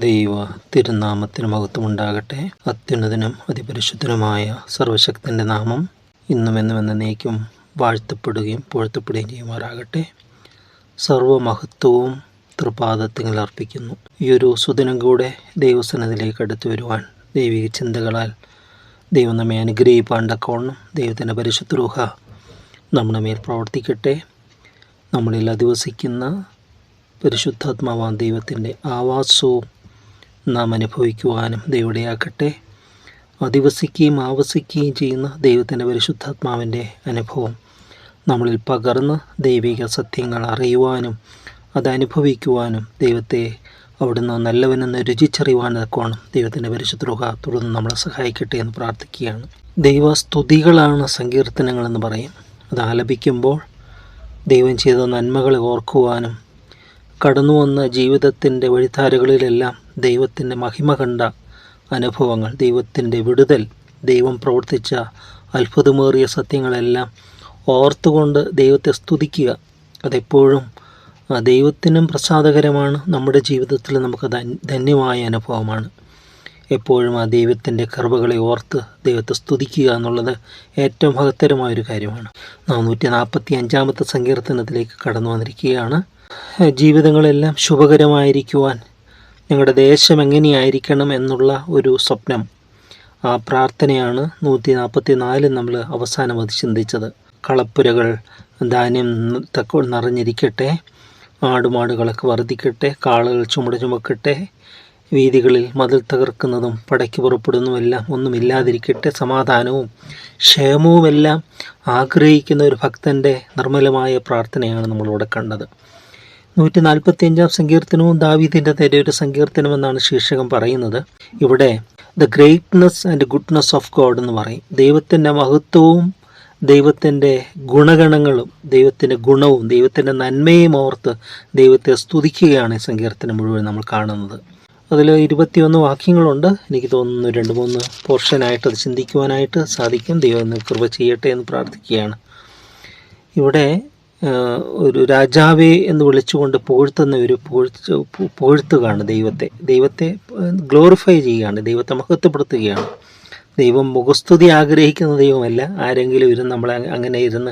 ദൈവ തിരുനാമത്തിന് മഹത്വമുണ്ടാകട്ടെ. അത്യുന്നതനും അതിപരിശുദ്ധനുമായ സർവശക്തൻ്റെ നാമം ഇന്നും എന്നും എന്നേക്കും വാഴ്ത്തപ്പെടുകയും പുഴ്ത്തപ്പെടുകയും ചെയ്യുമാറാകട്ടെ. സർവമഹത്വവും തൃപാദത്തിൽ അർപ്പിക്കുന്നു. ഈ ഒരു സുദിനം കൂടെ ദൈവസന്നിധിയിലേക്ക് അടുത്തു വരുവാൻ ദൈവിക ചിന്തകളാൽ ദൈവം നമ്മെ അനുഗ്രഹിപ്പാണ്ടക്കോണം ദൈവത്തിൻ്റെ പരിശുദ്ധ രൂഹ നമ്മുടെ മേൽ പ്രവർത്തിക്കട്ടെ. നമ്മളിൽ അധിവസിക്കുന്ന പരിശുദ്ധാത്മാവാൻ ദൈവത്തിൻ്റെ ആവാസവും നാം അനുഭവിക്കുവാനും ദൈവടയാക്കട്ടെ. അധിവസിക്കുകയും ആവസിക്കുകയും ചെയ്യുന്ന ദൈവത്തിൻ്റെ പരിശുദ്ധാത്മാവിൻ്റെ അനുഭവം നമ്മളിൽ പകർന്ന് ദൈവിക സത്യങ്ങൾ അറിയുവാനും അതനുഭവിക്കുവാനും ദൈവത്തെ അവിടുന്ന് നല്ലവനെന്ന് രുചിച്ചറിയുവാനൊക്കെയാണ് ദൈവത്തിൻ്റെ പരിശുദ്ധ രൂഹ തുടർന്ന് നമ്മളെ സഹായിക്കട്ടെ എന്ന് പ്രാർത്ഥിക്കുകയാണ്. ദൈവസ്തുതികളാണ് സങ്കീർത്തനങ്ങളെന്ന് പറയും. അത് ആലപിക്കുമ്പോൾ ദൈവം ചെയ്ത നന്മകളെ ഓർക്കുവാനും കടന്നു വന്ന ജീവിതത്തിൻ്റെ വഴിത്താരകളിലെല്ലാം ദൈവത്തിൻ്റെ മഹിമ കണ്ട അനുഭവങ്ങൾ, ദൈവത്തിൻ്റെ വിടുതൽ, ദൈവം പ്രവർത്തിച്ച അത്ഭുതമേറിയ സത്യങ്ങളെല്ലാം ഓർത്തുകൊണ്ട് ദൈവത്തെ സ്തുതിക്കുക. അതെപ്പോഴും ദൈവത്തിനും പ്രസാദകരമാണ്. നമ്മുടെ ജീവിതത്തിൽ നമുക്ക് ധന്യമായ അനുഭവമാണ്. എപ്പോഴും ആ ദൈവത്തിൻ്റെ കൃപകളെ ഓർത്ത് ദൈവത്തെ സ്തുതിക്കുക എന്നുള്ളത് ഏറ്റവും മഹത്തരമായൊരു കാര്യമാണ്. 445 സങ്കീർത്തനത്തിലേക്ക് കടന്നു വന്നിരിക്കുകയാണ്. ജീവിതങ്ങളെല്ലാം ശുഭകരമായിരിക്കുവാൻ ഞങ്ങളുടെ ദേശം എങ്ങനെയായിരിക്കണം എന്നുള്ള ഒരു സ്വപ്നം, ആ പ്രാർത്ഥനയാണ് 144 നമ്മൾ അവസാനം അത് ചിന്തിച്ചത്. കളപ്പുരകൾ ധാന്യം നിറഞ്ഞിരിക്കട്ടെ, ആടുമാടുകളൊക്കെ വർദ്ധിക്കട്ടെ, കാളകൾ ചുമക്കട്ടെ, വീതികളിൽ മതിൽ തകർക്കുന്നതും പടയ്ക്ക് പുറപ്പെടുന്നതുമെല്ലാം ഒന്നുമില്ലാതിരിക്കട്ടെ, സമാധാനവും ക്ഷേമവുമെല്ലാം ആഗ്രഹിക്കുന്ന ഒരു ഭക്തൻ്റെ നിർമ്മലമായ പ്രാർത്ഥനയാണ് നമ്മളിവിടെ കണ്ടത്. 145 സങ്കീർത്തനവും ദാവീദിൻ്റെ തന്നെ ഒരു സങ്കീർത്തനമെന്നാണ് ശീർഷകം പറയുന്നത്. ഇവിടെ the greatness and goodness of God എന്ന് പറയും. ദൈവത്തിൻ്റെ മഹത്വവും ദൈവത്തിൻ്റെ ഗുണഗണങ്ങളും ദൈവത്തിൻ്റെ ഗുണവും ദൈവത്തിൻ്റെ നന്മയും ഓർത്ത് ദൈവത്തെ സ്തുതിക്കുകയാണ് ഈ സങ്കീർത്തനം മുഴുവൻ നമ്മൾ കാണുന്നത്. അതിൽ 21 വാക്യങ്ങളുണ്ട്. എനിക്ക് തോന്നുന്നു 2-3 പോർഷനായിട്ട് അത് ചിന്തിക്കുവാനായിട്ട് സാധിക്കും. ദൈവം കൃപ ചെയ്യട്ടെ എന്ന് പ്രാർത്ഥിക്കുകയാണ്. ഇവിടെ ഒരു രാജാവേ എന്ന് വിളിച്ചുകൊണ്ട് പുകഴ്ത്തുന്ന ഒരു പുകഴ്ത്തുകയാണ്. ദൈവത്തെ ഗ്ലോറിഫൈ ചെയ്യുകയാണ്, ദൈവത്തെ മഹത്വപ്പെടുത്തുകയാണ്. ദൈവം മുഖസ്തുതി ആഗ്രഹിക്കുന്ന ദൈവമല്ല. ആരെങ്കിലും ഇരുന്ന് നമ്മളെ അങ്ങനെ ഇരുന്ന്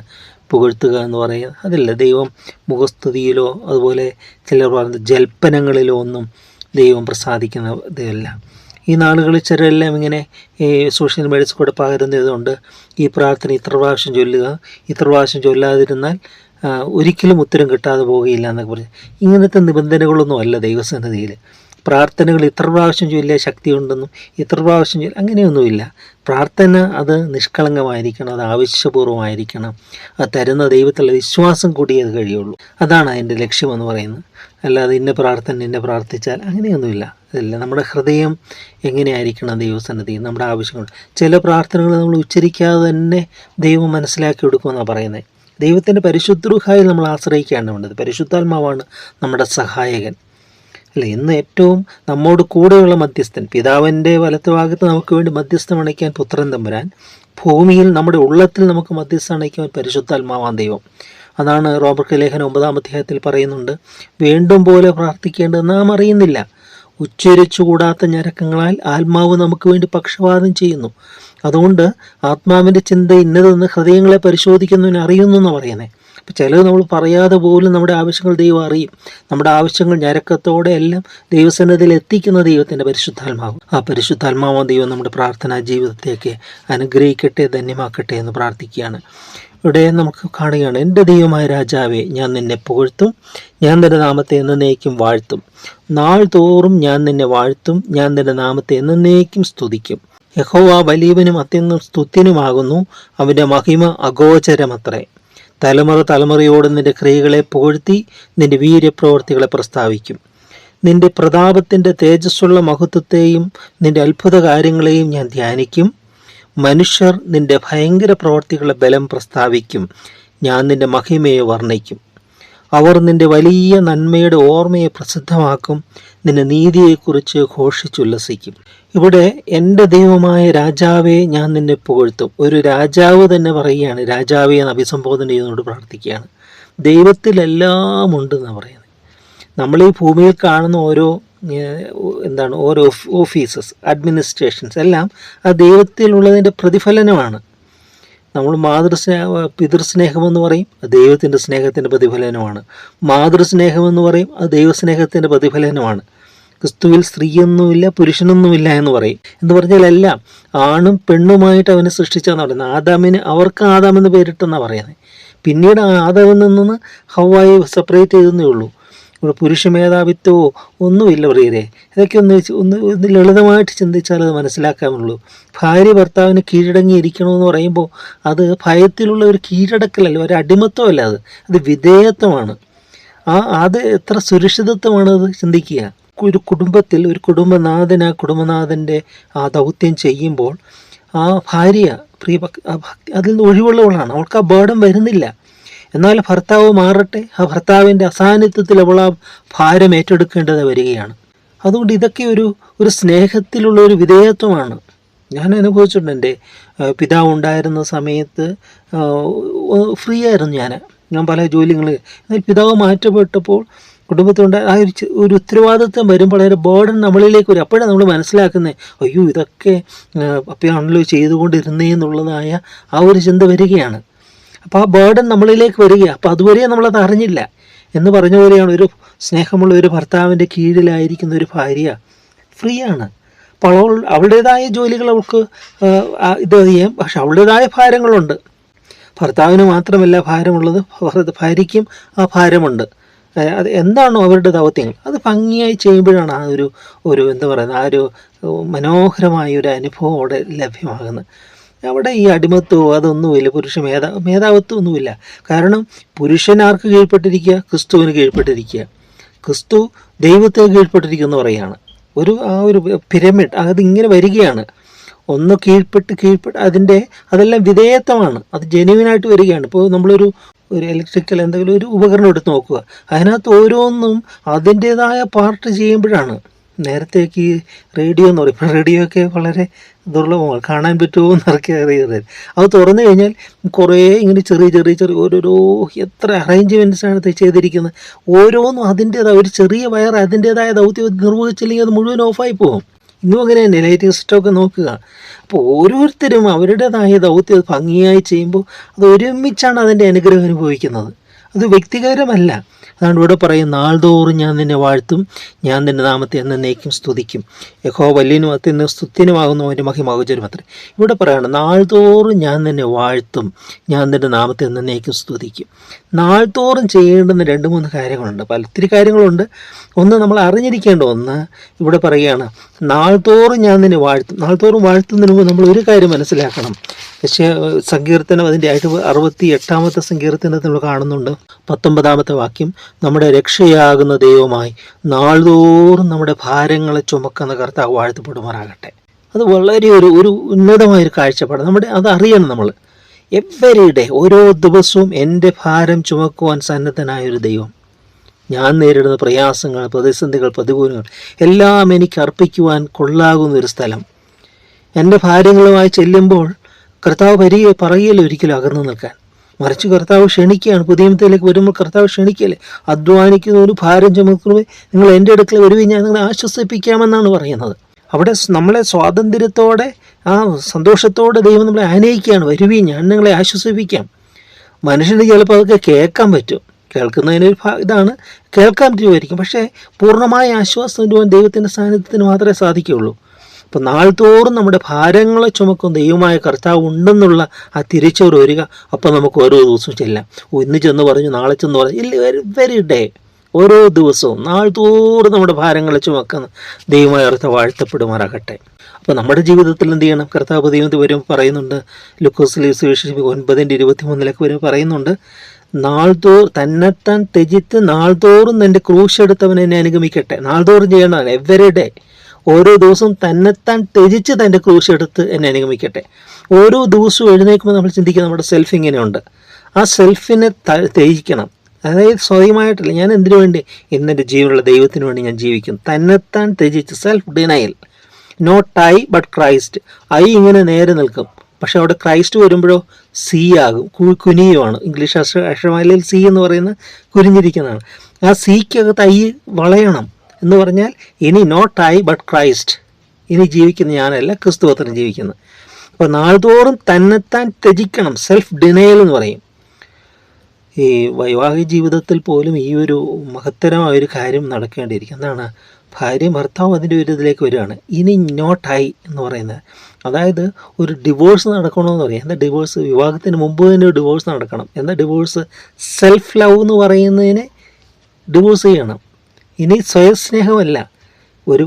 പുകഴ്ത്തുക എന്ന് പറയുന്നത് അതല്ല. ദൈവം മുഖസ്തുതിയിലോ അതുപോലെ ചിലർ പറയുന്ന ജൽപ്പനങ്ങളിലോ ഒന്നും ദൈവം പ്രസാദിക്കുന്നതല്ല. ഈ നാളുകളിൽ ചിലരെല്ലാം ഇങ്ങനെ സോഷ്യൽ മീഡിയസ് കൂടെ പകരുന്നതുകൊണ്ട് ഈ പ്രാർത്ഥന ഇത്ര പ്രാവശ്യം ചൊല്ലുക, ഇത്ര പ്രാവശ്യം ചൊല്ലാതിരുന്നാൽ ഒരിക്കലും ഉത്തരം കിട്ടാതെ പോവുകയില്ല എന്നൊക്കെ പറഞ്ഞ് ഇങ്ങനത്തെ നിബന്ധനകളൊന്നും അല്ല ദൈവസന്നിധിയിൽ. പ്രാർത്ഥനകൾ ഇത്ര പ്രാവശ്യം ചൊല്ലിയ ശക്തിയുണ്ടെന്നും ഇത്ര പ്രാവശ്യം അങ്ങനെയൊന്നുമില്ല. പ്രാർത്ഥന അത് നിഷ്കളങ്കമായിരിക്കണം, അത് ആവശ്യപൂർവ്വമായിരിക്കണം. അത് തരുന്ന ദൈവത്തിലുള്ള വിശ്വാസം കൂടിയേ അത് കഴിയുള്ളൂ. അതാണ് അതിൻ്റെ ലക്ഷ്യമെന്ന് പറയുന്നത്. അല്ലാതെ ഇന്ന പ്രാർത്ഥിച്ചാൽ അങ്ങനെയൊന്നുമില്ല. അതല്ല, നമ്മുടെ ഹൃദയം എങ്ങനെയായിരിക്കണം ദൈവസന്നിധി, നമ്മുടെ ആവശ്യങ്ങൾ. ചില പ്രാർത്ഥനകൾ നമ്മൾ ഉച്ചരിക്കാതെ തന്നെ ദൈവം മനസ്സിലാക്കി എടുക്കുമെന്നാണ് പറയുന്നത്. ദൈവത്തിൻ്റെ പരിശുദ്ധ രൂഹായിൽ നമ്മൾ ആശ്രയിക്കുകയാണ് വേണ്ടത്. പരിശുദ്ധാത്മാവാണ് നമ്മുടെ സഹായകൻ അല്ലേ. ഇന്ന് ഏറ്റവും നമ്മോട് കൂടെയുള്ള മധ്യസ്ഥൻ, പിതാവിൻ്റെ വലത്തുഭാഗത്ത് നമുക്ക് വേണ്ടി മധ്യസ്ഥം അണയ്ക്കാൻ പുത്രൻ തമ്പുരാൻ, ഭൂമിയിൽ നമ്മുടെ ഉള്ളത്തിൽ നമുക്ക് മധ്യസ്ഥം അണയ്ക്കാൻ പരിശുദ്ധാത്മാവാൻ ദൈവം. അതാണ് റോമർക്ക് ലേഖനം 9 അധ്യായത്തിൽ പറയുന്നുണ്ട്, വേണ്ടും പോലെ പ്രാർത്ഥിക്കേണ്ടത് നാം അറിയുന്നില്ല, ഉച്ചരിച്ചുകൂടാത്ത ഞരക്കങ്ങളാൽ ആത്മാവ് നമുക്ക് വേണ്ടി പക്ഷപാതം ചെയ്യുന്നു. അതുകൊണ്ട് ആത്മാവിൻ്റെ ചിന്ത ഇന്നതെന്ന് ഹൃദയങ്ങളെ പരിശോധിക്കുന്നതിന് അറിയുന്നു എന്നാണ് പറയുന്നത്. അപ്പോൾ ചിലത് നമ്മൾ പറയാതെ പോലും നമ്മുടെ ആവശ്യങ്ങൾ ദൈവം അറിയും. നമ്മുടെ ആവശ്യങ്ങൾ ഞരക്കത്തോടെ എല്ലാം ദൈവസന്നിധിയിൽ എത്തിക്കുന്ന ദൈവത്തിൻ്റെ പരിശുദ്ധാത്മാവ്. ആ പരിശുദ്ധാത്മാവാൻ ദൈവം നമ്മുടെ പ്രാർത്ഥനാ ജീവിതത്തേക്ക് അനുഗ്രഹിക്കട്ടെ, ധന്യമാക്കട്ടെ എന്ന് പ്രാർത്ഥിക്കുകയാണ്. ഇവിടെ നമുക്ക് കാണുകയാണ്, എൻ്റെ ദൈവമായ രാജാവേ, ഞാൻ നിന്നെ പുകഴ്ത്തും, ഞാൻ നിൻ്റെ നാമത്തെ എന്നേക്കും വാഴ്ത്തും. നാൾ തോറും ഞാൻ നിന്നെ വാഴ്ത്തും, ഞാൻ നിൻ്റെ നാമത്തെ എന്നേക്കും സ്തുതിക്കും. യഹോവ വലിയവനും അത്യന്തം സ്തുത്യനുമാകുന്നു, അവൻ്റെ മഹിമ അഗോചരമത്രേ. തലമുറയോട് നിൻ്റെ ക്രിയകളെ പുകഴ്ത്തി നിൻ്റെ വീര്യപ്രവൃത്തികളെ പ്രസ്താവിക്കും. നിൻ്റെ പ്രതാപത്തിൻ്റെ തേജസ്സുള്ള മഹത്വത്തെയും നിൻ്റെ അത്ഭുത കാര്യങ്ങളെയും ഞാൻ ധ്യാനിക്കും. മനുഷ്യർ നിൻ്റെ ഭയങ്കര പ്രവൃത്തികളുടെ ബലം പ്രസ്താവിക്കും. ഞാൻ നിൻ്റെ മഹിമയെ വർണ്ണിക്കും. അവർ നിൻ്റെ വലിയ നന്മയുടെ ഓർമ്മയെ പ്രസിദ്ധമാക്കും, നിൻ്റെ നീതിയെക്കുറിച്ച് ഘോഷിച്ചുല്ലസിക്കും. ഇവിടെ എൻ്റെ ദൈവമായ രാജാവേ, ഞാൻ നിന്നെ പുകഴ്ത്തും. ഒരു രാജാവ് തന്നെ പറയുകയാണ്, രാജാവേ എന്ന് അഭിസംബോധന ചെയ്യുന്നതോട് പ്രാർത്ഥിക്കുകയാണ്. ദൈവത്തിലെല്ലാം ഉണ്ടെന്നാണ് പറയുന്നത്. നമ്മൾ ഈ ഭൂമിയിൽ കാണുന്ന ഓരോ ഓരോ ഓഫീസസ്, അഡ്മിനിസ്ട്രേഷൻസ് എല്ലാം ആ ദൈവത്തിലുള്ളതിൻ്റെ പ്രതിഫലനമാണ്. നമ്മൾ പിതൃസ്നേഹമെന്ന് പറയും, അത് ദൈവത്തിൻ്റെ സ്നേഹത്തിൻ്റെ പ്രതിഫലനമാണ്. മാതൃസ്നേഹമെന്ന് പറയും, അത് ദൈവസ്നേഹത്തിൻ്റെ പ്രതിഫലനമാണ്. ക്രിസ്തുവിൽ സ്ത്രീയൊന്നുമില്ല പുരുഷനൊന്നുമില്ല എന്ന് പറയും. എന്ന് പറഞ്ഞാൽ എല്ലാം ആണും പെണ്ണുമായിട്ട് അവനെ സൃഷ്ടിച്ചെന്ന് പറയുന്നത്. ആദാമിന് അവർക്ക് ആദാമെന്ന് പേരിട്ടെന്നാണ് പറയുന്നത്. പിന്നീട് ആദാമിൽ നിന്ന് ഹവ്വായി സെപ്പറേറ്റ് ചെയ്തെന്നേ ഉള്ളൂ. ഇവിടെ പുരുഷ മേധാവിത്വമോ ഒന്നുമില്ല പ്രിയരെ. ഇതൊക്കെ ഒന്ന് ലളിതമായിട്ട് ചിന്തിച്ചാൽ അത് മനസ്സിലാക്കാനുള്ളൂ. ഭാര്യ ഭർത്താവിന് കീഴടങ്ങിയിരിക്കണമെന്ന് പറയുമ്പോൾ അത് ഭയത്തിലുള്ള ഒരു കീഴടക്കലല്ല, ഒരു അടിമത്വമല്ല, അത് വിധേയത്വമാണ്. അത് എത്ര സുരക്ഷിതത്വമാണ് അത് ചിന്തിക്കുക. ഒരു കുടുംബത്തിൽ ഒരു കുടുംബനാഥൻ ആ കുടുംബനാഥൻ്റെ ആ ദൗത്യം ചെയ്യുമ്പോൾ ആ ഭാര്യ അതിൽ നിന്ന് ഒഴിവുള്ളവളാണ്, അവൾക്ക് ആ ബേർഡൻ വരുന്നില്ല. എന്നാൽ ഭർത്താവ് മാറട്ടെ, ആ ഭർത്താവിൻ്റെ അസാന്നിധ്യത്തിൽ അവൾ ആ ഭാരം ഏറ്റെടുക്കേണ്ടത് വരികയാണ്. അതുകൊണ്ട് ഇതൊക്കെ ഒരു സ്നേഹത്തിലുള്ള ഒരു വിധേയത്വമാണ്. ഞാൻ അനുഭവിച്ചിട്ടുണ്ട്. എൻ്റെ പിതാവ് ഉണ്ടായിരുന്ന സമയത്ത് ഫ്രീ ആയിരുന്നു ഞാൻ പല ജോലികൾ. എന്നാൽ പിതാവ് മാറ്റപ്പെട്ടപ്പോൾ കുടുംബത്തിലുണ്ട് ആ ഒരു ഉത്തരവാദിത്വം വരുമ്പോൾ ഒരു ബേർഡൻ നമ്മളിലേക്ക് വരും. അപ്പോഴാണ് നമ്മൾ മനസ്സിലാക്കുന്നത്, അയ്യോ ഇതൊക്കെ അപ്പോഴാണല്ലോ ചെയ്തുകൊണ്ടിരുന്നേന്നുള്ളതായ ആ ഒരു ചിന്ത വരികയാണ്. അപ്പോൾ ആ ബേർഡൻ നമ്മളിലേക്ക് വരിക. അപ്പോൾ അതുവരെ നമ്മളത് അറിഞ്ഞില്ല എന്ന് പറഞ്ഞ പോലെയാണ് ഒരു സ്നേഹമുള്ള ഒരു ഭർത്താവിൻ്റെ കീഴിലായിരിക്കുന്ന ഒരു ഭാര്യ ഫ്രീ ആണ്. അപ്പോൾ അവളുടേതായ ജോലികൾ അവൾക്ക് ഇത് ചെയ്യാം, പക്ഷെ അവളുടേതായ ഭാരങ്ങളുണ്ട്. ഭർത്താവിന് മാത്രമല്ല ഭാരമുള്ളത്, ഭാര്യയ്ക്കും ആ ഭാരമുണ്ട്. അത് എന്താണോ അവരുടെ ദൗത്യങ്ങൾ അത് ഭംഗിയായി ചെയ്യുമ്പോഴാണ് ആ ഒരു എന്താ പറയുന്നത്, ആ ഒരു മനോഹരമായ ഒരു അനുഭവം അവിടെ ലഭ്യമാകുന്നത്. അവിടെ ഈ അടിമത്വമോ അതൊന്നുമില്ല, മേധാവിത്വം ഒന്നുമില്ല. കാരണം പുരുഷൻ ആർക്ക് കീഴ്പ്പെട്ടിരിക്കുക? ക്രിസ്തുവിന് കീഴ്പ്പെട്ടിരിക്കുക. ക്രിസ്തു ദൈവത്തെ കീഴ്പ്പെട്ടിരിക്കുന്നു പറയുകയാണ്. ആ ഒരു പിരമിഡ് അതിങ്ങനെ വരികയാണ്. ഒന്ന് കീഴ്പ്പെട്ട് അതെല്ലാം വിധേയത്വമാണ്, അത് ജെന്യുവിനായിട്ട് വരികയാണ്. ഇപ്പോൾ നമ്മളൊരു ഇലക്ട്രിക്കൽ എന്തെങ്കിലും ഒരു ഉപകരണം എടുത്ത് നോക്കുക, അതിനകത്ത് ഓരോന്നും അതിൻ്റേതായ പാർട്ട് ചെയ്യുമ്പോഴാണ്. നേരത്തേക്ക് ഈ റേഡിയോ എന്ന് പറയും, റേഡിയോ ഒക്കെ വളരെ ദുർലഭമാണ്, കാണാൻ പറ്റുമോ എന്നൊക്കെ അറിയാതെ. അത് തുറന്നു കഴിഞ്ഞാൽ കുറേ ഇങ്ങനെ ചെറിയ ഓരോരോ എത്ര അറേഞ്ച്മെൻറ്റ്സാണ് ഇത് ചെയ്തിരിക്കുന്നത്. ഓരോന്നും അതിൻ്റേതായ ഒരു ചെറിയ വയർ അതിൻ്റേതായ ദൗത്യം നിർവഹിച്ചില്ലെങ്കിൽ അത് മുഴുവൻ ഓഫായി പോകും. ഇന്നും അങ്ങനെ തന്നെ ലൈറ്റിംഗ് സിസ്റ്റമൊക്കെ നോക്കുക. അപ്പോൾ ഓരോരുത്തരും അവരുടേതായ ദൗത്യം ഭംഗിയായി ചെയ്യുമ്പോൾ അത് ഒരുമിച്ചാണ് അതിൻ്റെ അനുഗ്രഹം അനുഭവിക്കുന്നത്. അത് വ്യക്തിപരമല്ല. അതാണ് ഇവിടെ പറയും, നാൾതോറും ഞാൻ നിന്നെ വാഴ്ത്തും, ഞാൻ നിന്റെ നാമത്തെ എന്നേക്കും സ്തുതിക്കും. യഹോവ വലിയനും അത്യന്തം സ്തുത്യനുമാകുന്നു, അവൻ്റെ മഹിമ അത്രേ. ഇവിടെ പറയാണ്, നാൾതോറും ഞാൻ നിന്നെ വാഴ്ത്തും, ഞാൻ നിന്റെ നാമത്തെ എന്നേക്കും സ്തുതിക്കും. നാൾതോറും ചെയ്യേണ്ടുന്ന 2-3 കാര്യങ്ങളുണ്ട്, ഒത്തിരി കാര്യങ്ങളുണ്ട്. ഒന്ന് നമ്മൾ അറിഞ്ഞിരിക്കേണ്ട ഒന്ന് ഇവിടെ പറയുകയാണ്, നാൾതോറും ഞാൻ നിന്നെ വാഴ്ത്തും. നാൾതോറും വാഴ്ത്തുന്നതിന് മുമ്പ് നമ്മൾ ഒരു കാര്യം മനസ്സിലാക്കണം. സങ്കീർത്തനം അതിൻ്റെ 68-ാമത്തെ സങ്കീർത്തനത്തിൽ നമ്മൾ കാണുന്നുണ്ട് 19-ാമത്തെ വാക്യം, നമ്മുടെ രക്ഷയാകുന്ന ദൈവമായി നാൾതോറും നമ്മുടെ ഭാരങ്ങളെ ചുമക്കുന്ന കർത്താവ് വാഴ്ത്തപ്പെടുമാറാകട്ടെ. അത് വളരെ ഒരു ഉന്നതമായൊരു കാഴ്ചപ്പാട്. അത് അറിയണം നമ്മൾ. എവരി ഡേ, ഓരോ ദിവസവും എൻ്റെ ഭാരം ചുമക്കുവാൻ സന്നദ്ധനായൊരു ദൈവം. ഞാൻ നേരിടുന്ന പ്രയാസങ്ങൾ, പ്രതിസന്ധികൾ, പ്രതികൂലങ്ങൾ എല്ലാം എനിക്ക് അർപ്പിക്കുവാൻ കൊള്ളാകുന്ന ഒരു സ്ഥലം. എൻ്റെ ഭാരങ്ങളുമായി ചെല്ലുമ്പോൾ കർത്താവ് പറയല്ലേ ഒരിക്കലും അകന്നു നിൽക്കാൻ, മറിച്ച് കർത്താവ് ക്ഷണിക്കുകയാണ്. പുതിയ നിയമത്തിലേക്ക് വരുമ്പോൾ കർത്താവ് ക്ഷണിക്കല്ലേ, അധ്വാനിക്കുന്ന ഒരു ഭാരം ചുമക്കുന്നവരെ നിങ്ങൾ എൻ്റെ അടുക്കൽ വരുവി, ഞാൻ നിങ്ങളെ ആശ്വസിപ്പിക്കാമെന്നാണ് പറയുന്നത്. അവിടെ നമ്മളെ സ്വാതന്ത്ര്യത്തോടെ ആ സന്തോഷത്തോടെ ദൈവം നമ്മളെ ആനയിക്കുകയാണ്, വരുവി ഞാൻ നിങ്ങളെ ആശ്വസിപ്പിക്കാം. മനുഷ്യന് ചിലപ്പോൾ അതൊക്കെ കേൾക്കാൻ പറ്റും, കേൾക്കുന്നതിനൊരു ഇതാണ്, കേൾക്കാൻ പറ്റുമായിരിക്കും. പക്ഷേ പൂർണ്ണമായ ആശ്വാസം വരുവാൻ ദൈവത്തിൻ്റെ സാന്നിധ്യത്തിന് മാത്രമേ സാധിക്കുകയുള്ളൂ. അപ്പോൾ നാൾതോറും നമ്മുടെ ഭാരങ്ങളെ ചുമക്കും ദൈവമായ കർത്താവ് ഉണ്ടെന്നുള്ള ആ തിരിച്ചറിവ് വരിക. അപ്പോൾ നമുക്ക് ഓരോ ദിവസവും ചെല്ലാം. ഇന്ന് ചെന്ന് പറഞ്ഞു, നാളെ ചെന്ന് പറഞ്ഞു, ഇല്ല, വെരി ഡേ, ഓരോ ദിവസവും നാൾതോറും നമ്മുടെ ഭാരങ്ങളെ ചുമക്കുന്ന ദൈവമായ കർത്താവ് വാഴ്ത്തപ്പെടുമാറാകട്ടെ. അപ്പോൾ നമ്മുടെ ജീവിതത്തിൽ എന്ത് ചെയ്യണം? കർത്താവ് ദൈവത്തിൽ വരുമ്പോൾ പറയുന്നുണ്ട്, ലൂക്കോസിലെ സുവിശേഷം 9:23 വരുമ്പോൾ പറയുന്നുണ്ട്, തന്നെത്താൻ ത്യജിത്ത് നാൾതോറും എൻ്റെ ക്രൂശ് എടുത്തവൻ എന്നെ അനുഗമിക്കട്ടെ. നാൾതോറും ചെയ്യേണ്ടതാണ്, എവരി ഡേ. ഓരോ ദിവസവും തന്നെത്താൻ ത്യജിച്ച് തൻ്റെ ക്രൂശ് എടുത്ത് എന്നെ അനുഗമിക്കട്ടെ. ഓരോ ദിവസവും എഴുന്നേൽക്കുമ്പോൾ നമ്മൾ ചിന്തിക്കുക, നമ്മുടെ സെൽഫ് ഇങ്ങനെയുണ്ട്. ആ സെൽഫിനെ ത്യജിക്കണം. അതായത് സ്വയമായിട്ടില്ല, ഞാൻ എന്തിനു വേണ്ടി? ഇന്നെൻ്റെ ജീവനുള്ള ദൈവത്തിന് വേണ്ടി ഞാൻ ജീവിക്കും. തന്നെത്താൻ ത്യജിച്ച്, self denial. Not I but Christ. I ഇങ്ങനെ നേരെ നിൽക്കും, പക്ഷെ അവിടെ ക്രൈസ്റ്റ് വരുമ്പോഴോ സി ആകും, കുനിയുമാണ്. ഇംഗ്ലീഷ് അക്ഷരമാലയിൽ സി എന്ന് പറയുന്നത് കുനിഞ്ഞിരിക്കുന്നതാണ്. ആ സിക്കകത്ത് ഐ വളയണം. എന്ന് പറഞ്ഞാൽ ഇനി നോട്ട് ഐ ബട്ട് ക്രൈസ്റ്റ്, ഇനി ജീവിക്കുന്ന ഞാനല്ല, ക്രിസ്തു അത്രയും ജീവിക്കുന്നത്. അപ്പോൾ നാൾതോറും തന്നെത്താൻ ത്യജിക്കണം, സെൽഫ് ഡിനയൽ എന്ന് പറയും. ഈ വൈവാഹിക ജീവിതത്തിൽ പോലും ഈ ഒരു മഹത്തരമായ ഒരു കാര്യം നടക്കേണ്ടിയിരിക്കും. എന്താണ്? ഭാര്യയും ഭർത്താവും അതിൻ്റെ ഒരു ഇതിലേക്ക് വരികയാണ്. ഇനി നോട്ട് ഐ എന്ന് പറയുന്നത്, അതായത് ഒരു ഡിവോഴ്സ് നടക്കണമെന്ന് പറയാം. എന്താ ഡിവോഴ്സ്? വിവാഹത്തിന് മുമ്പ് തന്നെ ഒരു ഡിവോഴ്സ് നടക്കണം. എന്താ ഡിവോഴ്സ്? സെൽഫ് ലവ് എന്ന് പറയുന്നതിനെ ഡിവോഴ്സ് ചെയ്യണം. ഇനി സ്വയം സ്നേഹമല്ല, ഒരു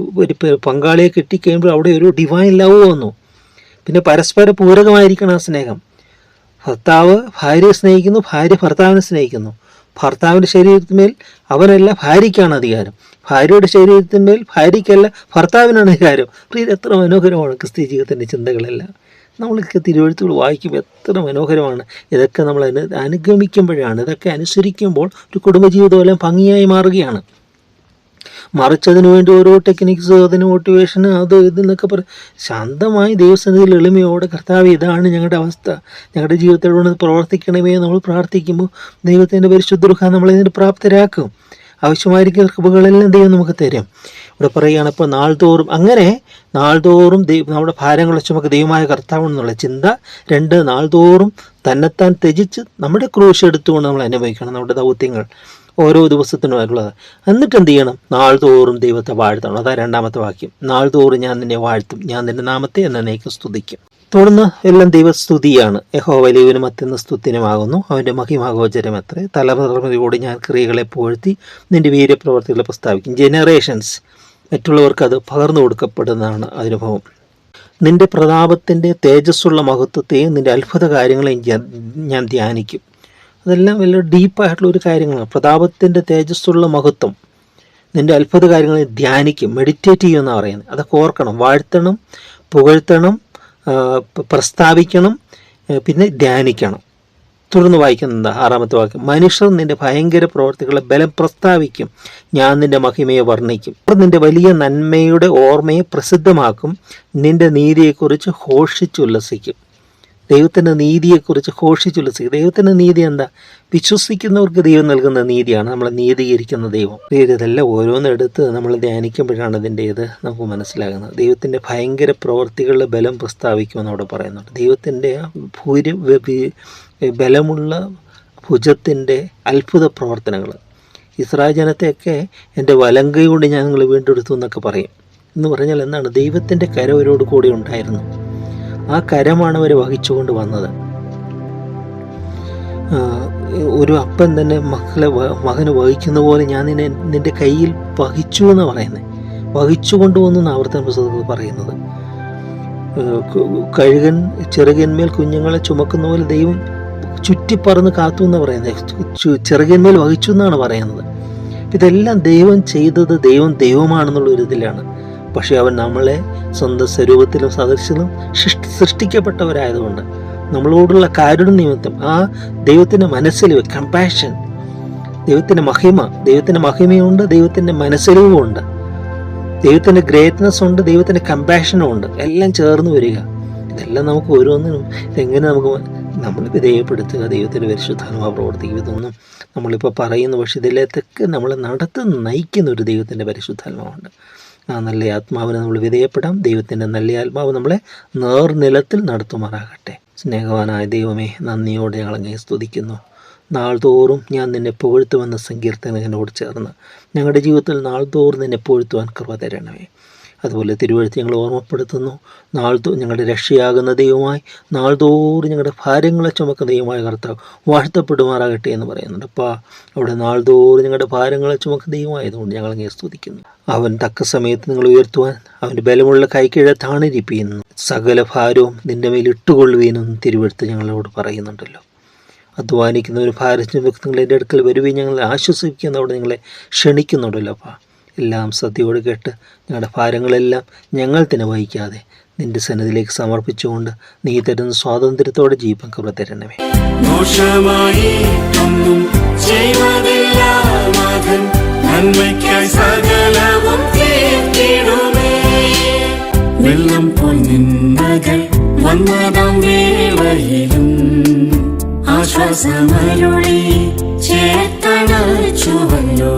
പങ്കാളിയെ കിട്ടിക്കഴിയുമ്പോൾ അവിടെ ഒരു ഡിവൈൻ ലവ് വന്നു. പിന്നെ പരസ്പര പൂരകമായിരിക്കണം ആ സ്നേഹം. ഭർത്താവ് ഭാര്യയെ സ്നേഹിക്കുന്നു, ഭാര്യ ഭർത്താവിനെ സ്നേഹിക്കുന്നു. ഭർത്താവിൻ്റെ ശരീരത്തിന്മേൽ അവനല്ല, ഭാര്യയ്ക്കാണ് അധികാരം. ഭാര്യയുടെ ശരീരത്തിന്മേൽ ഭാര്യയ്ക്കല്ല, ഭർത്താവിനാണ് അധികാരം. എത്ര മനോഹരമാണ് ക്രിസ്ത്യ ജീവിതത്തിൻ്റെ ചിന്തകളെല്ലാം. നമ്മളൊക്കെ തിരുവെഴുത്തുകൾ വായിക്കുമ്പോൾ എത്ര മനോഹരമാണ്. ഇതൊക്കെ നമ്മൾ അനുഗമിക്കുമ്പോഴാണ്, ഇതൊക്കെ അനുസരിക്കുമ്പോൾ ഒരു കുടുംബജീവിതം എല്ലാം ഭംഗിയായി മാറുകയാണ്. മറിച്ചതിനു വേണ്ടി ഓരോ ടെക്നിക്സ്, അതിന് മോട്ടിവേഷന്, അത് ഇതെന്നൊക്കെ പറയും. ശാന്തമായി ദൈവസന്നിധിയിൽ എളിമയോടെ, കർത്താവ് ഇതാണ് ഞങ്ങളുടെ അവസ്ഥ, ഞങ്ങളുടെ ജീവിതത്തിലൂടെ പ്രവർത്തിക്കണമേ നമ്മൾ പ്രാർത്ഥിക്കുമ്പോൾ ദൈവത്തിൻ്റെ പരിശുദ്ധ നമ്മളതിന് പ്രാപ്തരാക്കും. ആവശ്യമായിരിക്കുന്ന കൃപകളെല്ലാം ദൈവം നമുക്ക് തരും. ഇവിടെ പറയുകയാണ്, ഇപ്പോൾ നാൾതോറും, അങ്ങനെ നാൾതോറും നമ്മുടെ ഭാരങ്ങളെ ചുമക്ക് ദൈവമായ കർത്താവെന്നുള്ള ചിന്ത. 2, നാൾതോറും തന്നെത്താൻ ത്യജിച്ച് നമ്മുടെ ക്രൂശ് എടുത്തുകൊണ്ട് നമ്മൾ അനുഭവിക്കണം നമ്മുടെ ദൗത്യങ്ങൾ ഓരോ ദിവസത്തിനുമായിട്ടുള്ളത്. എന്നിട്ട് എന്ത് ചെയ്യണം? നാൾതോറും ദൈവത്തെ വാഴ്ത്തണം. അതാ 2ാമത്തെ വാക്യം. നാൾതോറും ഞാൻ നിന്നെ വാഴ്ത്തും, ഞാൻ നിന്റെ നാമത്തെ എന്നേക്കും സ്തുതിക്കും. തുടർന്ന് എല്ലാം ദൈവസ്തുതിയാണ്. യഹോവ വലിയവനും അത്യന്ത സ്തുത്യനുമാകുന്നു, അവൻ്റെ മഹിമാഗോചരമത്രേ. തലമുറയോട് ഞാൻ ക്രിയകളെ പുകഴ്ത്തി നിന്റെ വീര്യപ്രവർത്തികളെ പ്രസ്താവിക്കും. ജനറേഷൻസ്, മറ്റുള്ളവർക്ക് അത് പകർന്നു കൊടുക്കപ്പെടുന്നതാണ് അനുഭവം. നിന്റെ പ്രതാപത്തിൻ്റെ തേജസ്സുള്ള മഹത്വത്തെയും നിന്റെ അത്ഭുത കാര്യങ്ങളെയും ഞാൻ ധ്യാനിക്കും. അതെല്ലാം വലിയ ഡീപ്പായിട്ടുള്ള ഒരു കാര്യങ്ങളാണ്. പ്രതാപത്തിൻ്റെ തേജസ്സുള്ള മഹത്വം, നിന്റെ അത്ഭുത കാര്യങ്ങളെ ധ്യാനിക്കും, മെഡിറ്റേറ്റ് ചെയ്യുമെന്നാണ് പറയുന്നത്. അതൊക്കെ ഓർക്കണം. വാഴ്ത്തണം, പുകഴ്ത്തണം, പ്രസ്താവിക്കണം, പിന്നെ ധ്യാനിക്കണം. തുടർന്ന് വായിക്കുന്നത് 6ാമത്തെ വാക്യം. മനുഷ്യർ നിന്റെ ഭയങ്കര പ്രവർത്തികളെ ബലം പ്രസ്താവിക്കും, ഞാൻ നിന്റെ മഹിമയെ വർണ്ണിക്കും. നിന്റെ വലിയ നന്മയുടെ ഓർമ്മയെ പ്രസിദ്ധമാക്കും, നിന്റെ നീതിയെക്കുറിച്ച് ഘോഷിച്ചുല്ലസിക്കും. ദൈവത്തിൻ്റെ നീതിയെക്കുറിച്ച് ഘോഷിച്ചുല്ലസിക്കും. ദൈവത്തിൻ്റെ നീതി എന്താ? വിശ്വസിക്കുന്നവർക്ക് ദൈവം നൽകുന്ന നീതിയാണ്, നമ്മളെ നീതീകരിക്കുന്ന ദൈവം. ഇതെല്ലാം ഓരോന്നെടുത്ത് നമ്മൾ ധ്യാനിക്കുമ്പോഴാണ് ഇതിൻ്റെ ഇത് നമുക്ക് മനസ്സിലാകുന്നത്. ദൈവത്തിൻ്റെ ഭയങ്കര പ്രവർത്തികളുടെ ബലം പ്രസ്താവിക്കുമെന്ന് അവിടെ പറയുന്നുണ്ട്. ദൈവത്തിൻ്റെ ബലമുള്ള ഭുജത്തിൻ്റെ അത്ഭുത പ്രവർത്തനങ്ങൾ. ഇസ്രായേൽ ജനത്തെയൊക്കെ എൻ്റെ വലങ്കൈ കൊണ്ട് ഞാൻ നിങ്ങൾ വീണ്ടെടുത്തു എന്നൊക്കെ പറയും. എന്ന് പറഞ്ഞാൽ എന്താണ്? ദൈവത്തിൻ്റെ കരം അവരോട് കൂടി ഉണ്ടായിരുന്നു. ആ കരമാണ് അവർ വഹിച്ചുകൊണ്ട് വന്നത്. ഒരു അപ്പൻ തന്നെ മകന് വഹിക്കുന്ന പോലെ ഞാൻ നിന്റെ കയ്യിൽ വഹിച്ചു എന്ന് പറയുന്നത്. വഹിച്ചു കൊണ്ടുവന്നു എന്ന് ആവർത്തന പുസ്തകത്തിൽ പറയുന്നത്. കഴുകൻ ചെറുകന്മേൽ കുഞ്ഞുങ്ങളെ ചുമക്കുന്ന പോലെ ദൈവം ചുറ്റിപ്പറന്ന് കാത്തു എന്ന് പറയുന്നത്. ചെറുകന്മേൽ വഹിച്ചു എന്നാണ് പറയുന്നത്. ഇതെല്ലാം ദൈവം ചെയ്തത് ദൈവമാണെന്നുള്ള ഒരു ഇതിലാണ്. പക്ഷേ അവൻ നമ്മളെ സ്വന്തം സ്വരൂപത്തിലും സദൃശ്യത്തിലും സൃഷ്ടിക്കപ്പെട്ടവരായതുകൊണ്ട് നമ്മളോടുള്ള കാരുണ്യ നിമിത്തം ആ ദൈവത്തിൻ്റെ മനസ്സിൽ കമ്പാഷൻ, ദൈവത്തിൻ്റെ മഹിമയുണ്ട്, ദൈവത്തിൻ്റെ മനസ്സിലുമുണ്ട്, ദൈവത്തിൻ്റെ ഗ്രേറ്റ്നെസ് ഉണ്ട്, ദൈവത്തിൻ്റെ കമ്പാഷനും ഉണ്ട്. എല്ലാം ചേർന്ന് വരിക. ഇതെല്ലാം നമുക്ക് ഓരോന്നിനും ഇതെങ്ങനെ നമ്മൾ വിധേയപ്പെടുത്തുക, ദൈവത്തിൻ്റെ പരിശുദ്ധാത്മാവ് പ്രവർത്തിക്കുക. ഇതൊന്നും നമ്മളിപ്പോൾ പറയുന്നു, പക്ഷേ ഇതിലേക്ക് നമ്മളെ നയിക്കുന്ന ഒരു ദൈവത്തിൻ്റെ പരിശുദ്ധാത്മാവുണ്ട്. ആ നല്ല ആത്മാവിനെ നമ്മൾ വിധേയപ്പെടാം. ദൈവത്തിൻ്റെ നല്ല ആത്മാവ് നമ്മളെ നേർനിലത്തിൽ നടത്തുമാറാകട്ടെ. സ്നേഹവാനായ ദൈവമേ, നന്ദിയോടെ ഞങ്ങളങ്ങേ സ്തുതിക്കുന്നു. നാൾതോറും ഞാൻ നിന്നെ പുകഴ്ത്തുമെന്ന സങ്കീർത്തനോട് ചേർന്ന് ഞങ്ങളുടെ ജീവിതത്തിൽ നാൾതോറും നിന്നെ പുകഴ്ത്തുവാൻ കൃപ തരണമേ. അതുപോലെ തിരുവെഴുത്ത് ഞങ്ങൾ ഓർമ്മപ്പെടുത്തുന്നു. ഞങ്ങളുടെ രക്ഷയാകുന്ന ദൈവമായി നാൾതോറും ഞങ്ങളുടെ ഭാരങ്ങളെ ചുമക്കുന്ന ദൈവമായ കർത്താവ് വാഴ്ത്തപ്പെടുമാറാകട്ടെ എന്ന് പറയുന്നുണ്ട്. അപ്പോൾ അവിടെ നാൾതോറും ഞങ്ങളുടെ ഭാരങ്ങളെ ചുമക്കുന്ന ദൈവമായതുകൊണ്ട് ഞങ്ങളങ്ങേ സ്തുതിക്കുന്നു. അവൻ തക്ക സമയത്ത് നിങ്ങൾ ഉയർത്തുവാൻ അവൻ്റെ ബലമുള്ള കൈക്കീഴെ താണിരിപ്പിക്കുന്നു. സകല ഭാരവും നിൻ്റെ മേൽ ഇട്ടുകൊള്ളുവീനും തിരുവെഴുത്ത് ഞങ്ങളോട് പറയുന്നുണ്ടല്ലോ. അധ്വാനിക്കുന്നവർ ഭാരത്തിന് വ്യക്തികൾ എൻ്റെ അടുക്കൽ വരുകയും ഞങ്ങളെ ആശ്വസിപ്പിക്കുന്നതോടെ നിങ്ങളെ ക്ഷണിക്കുന്നുണ്ടല്ലോ. അപ്പോൾ എല്ലാം സത്യയോട് കേട്ട് ഞങ്ങളുടെ ഭാരങ്ങളെല്ലാം ഞങ്ങൾ തന്നെ വഹിക്കാതെ നിന്റെ സന്നിധിയിലേക്ക് സമർപ്പിച്ചുകൊണ്ട് നീ തരുന്ന സ്വാതന്ത്ര്യത്തോടെ ജീവിക്കാൻ കൃപ തരണമേ. വെള്ളം പൊന്നിന്നകൾ വന്നതാം വേളയിലും ആശ്വാസമരുളി ചേർത്തണച്ചുവല്ലോ.